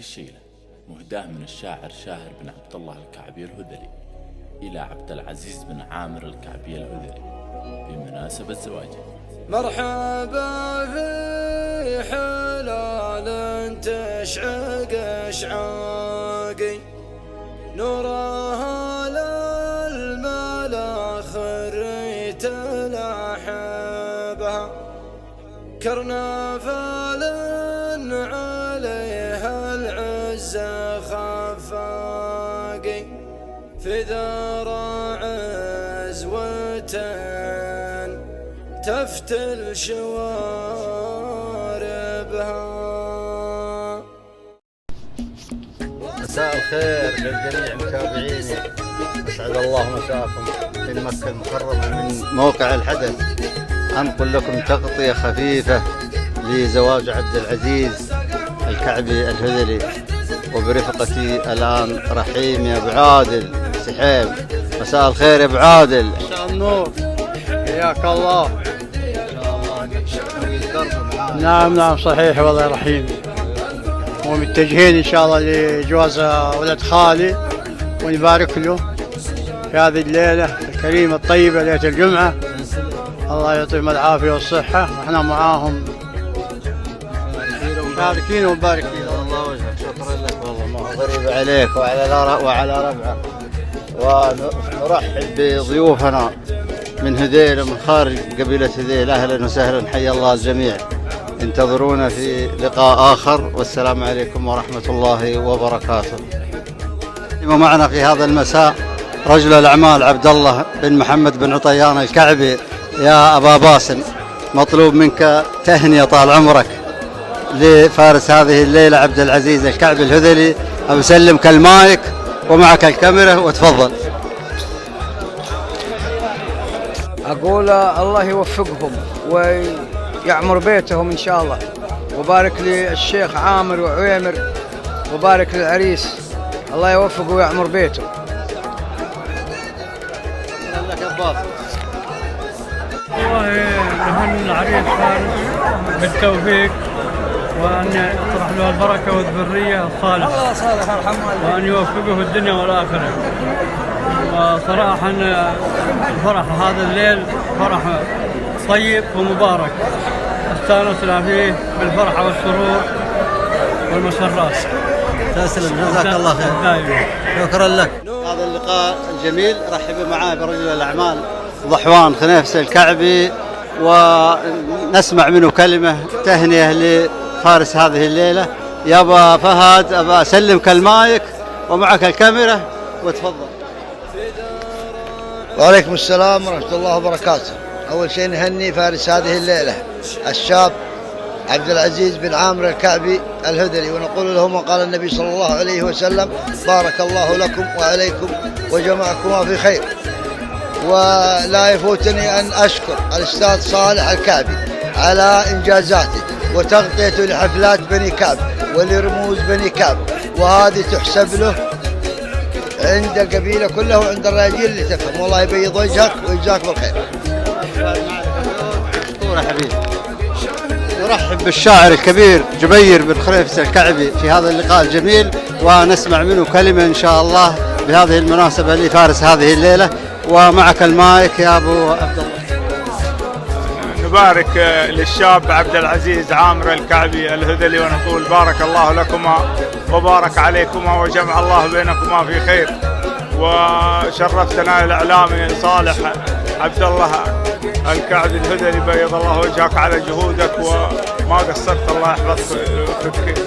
الشيلة مهداة من الشاعر شاهر بن عبد الله الكعبي الهذلي إلى عبد العزيز بن عامر الكعبي الهذلي بمناسبة زواجه. مرحبا في حلال تشعق اشعاقي، نورها للملا خريت لاحبها، كرنفال عليها العز خفاقي، في ذرى عزوة تفتل شواربها. مساء الخير للجميع متابعيني، أسعد الله مساءكم من مكة المكرمة من موقع الحدث. أنقل لكم تغطية خفيفة لزواج عبد العزيز الكعبي الهذلي، وبرفقتي الآن رحيم يا أبو عادل سحيم. مساء الخير يا أبو عادل. مساء النور، حياك الله. نعم صحيح والله رحيم، ومتجهين إن شاء الله لجواز ولد خالي، ونبارك له في هذه الليلة الكريمة الطيبة ليلة الجمعة. الله يعطيهم العافية والصحة، ونحن معاهم مشاركين ومباركين. الله وجهك، شكرا لك والله، ما غريب عليك وعلى ربعك. ونرحب بضيوفنا من هذيل ومن خارج قبيلة هذيل. أهلا وسهلا، حيا الله الجميع. انتظرونا في لقاء آخر، والسلام عليكم ورحمة الله وبركاته. ومعنا في هذا المساء رجل الأعمال عبد الله بن محمد بن عطيان الكعبي. يا أبا باسم، مطلوب منك تهنئة طال عمرك لفارس هذه الليلة عبد العزيز الكعبي الهذلي. أسلمك المايك ومعك الكاميرا، وتفضل. أقول الله يوفقهم ويعمر بيتهم إن شاء الله، وبارك للشيخ عامر وعويمر، وبارك للعريس، الله يوفقه ويعمر بيته. والله نهني العريس فارس بالتوفيق، وأن يطرح له البركة والذرية الصالحة، وأن يوفقه في الدنيا والآخرة. وصراحة الفرح هذا الليل فرح طيب ومبارك، استانسنا فيه بالفرحة والسرور والمسرات. تسلم، جزاك الله خير. شكرا لك. هذا اللقاء الجميل رحبوا معاه برجل الأعمال ضحوان خنيفس الكعبي، ونسمع منه كلمة تهنئة لفارس هذه الليلة. يا أبا فهد، أبا أسلمك المايك ومعك الكاميرا، وتفضل. وعليكم السلام ورحمة الله وبركاته. أول شيء نهني فارس هذه الليلة الشاب عبد العزيز بن عامر الكعبي الهذلي، ونقول له ما قال النبي صلى الله عليه وسلم: بارك الله لكم وعليكم وجمعكما في خير. ولا يفوتني أن أشكر الأستاذ صالح الكعبي على إنجازاته وتغطيته لحفلات بني كعب ولرموز بني كعب، وهذه تحسب له عند القبيلة كلها وعند الرجال اللي تفهم. والله يبيض وجهك ويجزاك بالخير. حبيبي، نرحب بالشاعر الكبير جبير بن خريفس الكعبي في هذا اللقاء الجميل، ونسمع منه كلمة إن شاء الله بهذه المناسبة لفارس هذه الليلة. ومعك المايك يا أبو عبد الله. نبارك للشاب عبد العزيز عامر الكعبي الهذلي، ونقول بارك الله لكما وبارك عليكما وجمع الله بينكما في خير. وشرفتنا الإعلامي صالح عبد الله الكعبي الهذلي، بيض الله وجهك على جهودك وما قصرت، الله يحفظك ويوفقك.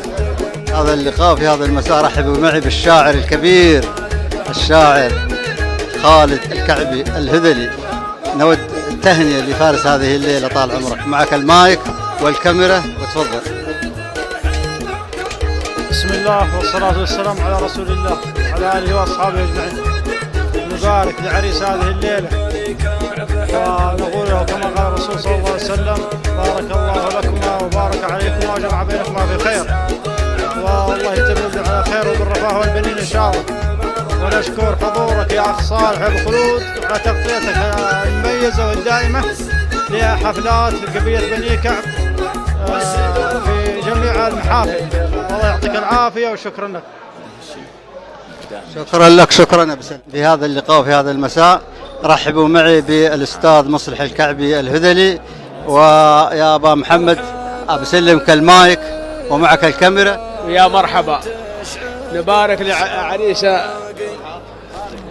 هذا اللقاء في هذا المساء رحبوا معي بالشاعر الكبير الشاعر خالد الكعبي الهذلي. نود تهنئة لفارس هذه الليلة طال عمرك. معك المايك والكاميرا، وتفضل. بسم الله والصلاة والسلام على رسول الله وعلى آله وأصحابه أجمعين. نبارك لعريس هذه الليلة، ونقول له كما قال الرسول صلى الله عليه وسلم: بارك الله لكما وبارك عليكما وجمع بينكما في خير. والله يتمم على خير وبالرفاه والبنين إن شاء الله. ونشكر حضورك يا أخ صالح أبو خلود على تغطيتك المميزة والدائمة لحفلات قبيلة بني كعب في جميع المحافل. والله يعطيك العافية وشكرا لك. شكرا لك، شكرا أبو سلمة. في هذا اللقاء وفي هذا المساء رحبوا معي بالأستاذ مصلح الكعبي الهذلي، ويا أبا محمد أبو سلمك المايك ومعك الكاميرا. ويا مرحبا، نبارك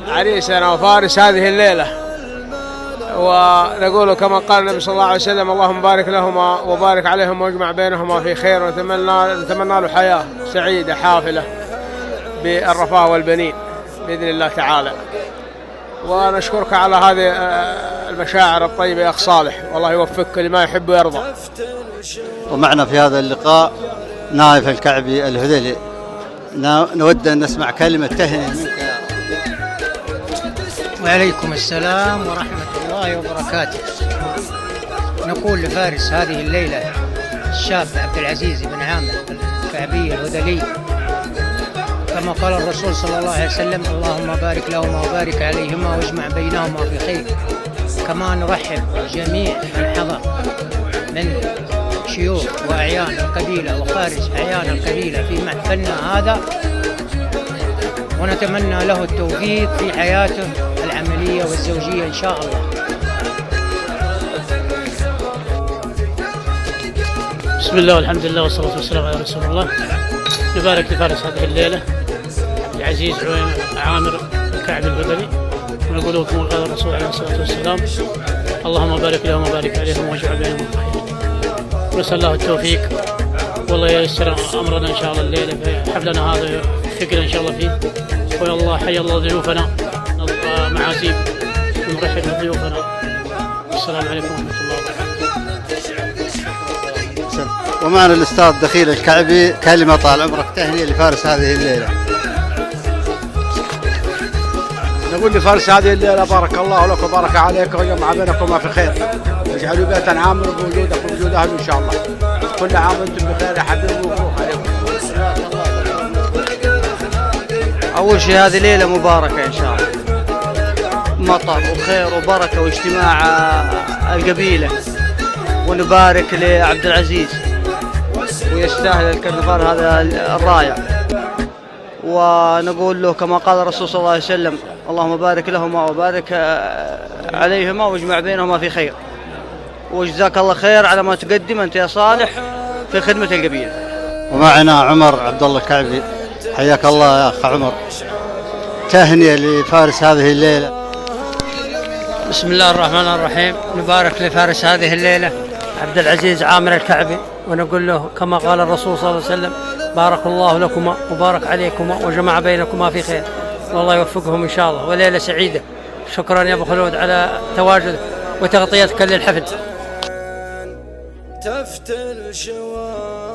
عريسنا وفارس هذه الليلة، ونقول كما قال النبي صلى الله عليه وسلم: اللهم بارك لهما وبارك عليهما واجمع بينهما في خير، ونتمنى له حياة سعيدة حافلة بالرفاه والبنين بإذن الله تعالى. ونشكرك على هذه المشاعر الطيبة يا أخ صالح، والله يوفقك لما يحب ويرضى. ومعنا في هذا اللقاء نايف الكعبي الهذلي، نود أن نسمع كلمة تهنئة منك. وعليكم السلام ورحمة الله وبركاته. نقول لفارس هذه الليلة الشاب عبد العزيز بن عامر الكعبي الهذلي، كما قال الرسول صلى الله عليه وسلم: اللهم بارك لهما وبارك عليهما واجمع بينهما في خير. كما نرحب جميع من حضر من شيوخ وأعيان القبيلة وخارج أعيان القبيلة في محفلنا هذا، ونتمنى له التوفيق في حياته العملية والزوجية إن شاء الله. بسم الله والحمد لله والصلاة والسلام على رسول الله. نبارك لفارس هذه الليلة العزيز عامر الكعبي الهذلي، ونقول له كما قال الرسول عليه الصلاة والسلام: اللهم بارك لهم وبارك عليهم واجعل بينهم خير. نسأل الله التوفيق، والله ييسر أمرنا إن شاء الله الليلة في حفلنا هذا، يوفقنا إن شاء الله فيه. ويا الله حي الله ضيوفنا معازيم، ونرحب بضيوفنا. السلام عليكم ورحمة الله وبركاته. ومعنا الأستاذ دخيل الكعبي، كلمة طال عمرك تهنئة لفارس هذه الليلة. نقول لفارس هذه الليلة: بارك الله لك وبارك عليك وجمع بينكما في خير، واجعلوا بيتا عامر بوجودك ووجود أهله إن شاء الله. كل عام وأنتم بخير يا حبيبي، ومبروك عليكم. أول شيء هذه ليلة مباركة إن شاء الله، مطر وخير وبركة واجتماع القبيلة، ونبارك لعبد العزيز ويستاهل الكرنفال هذا الرائع. ونقول له كما قال الرسول صلى الله عليه وسلم: اللهم بارك لهما وبارك عليهما واجمع بينهما في خير. وجزاك الله خير على ما تقدم أنت يا صالح في خدمة القبيلة. ومعنا عمر عبد الله الكعبي، حياك الله يا أخ عمر، تهنئة لفارس هذه الليلة. بسم الله الرحمن الرحيم. نبارك لفارس هذه الليلة عبد العزيز عامر الكعبي، ونقول له كما قال الرسول صلى الله عليه وسلم: بارك الله لكما وبارك عليكما وجمع بينكما في خير، والله يوفقهم إن شاء الله، وليلة سعيدة. شكرا يا أبو خلود على تواجدك وتغطيتك للحفل. تفتل شوار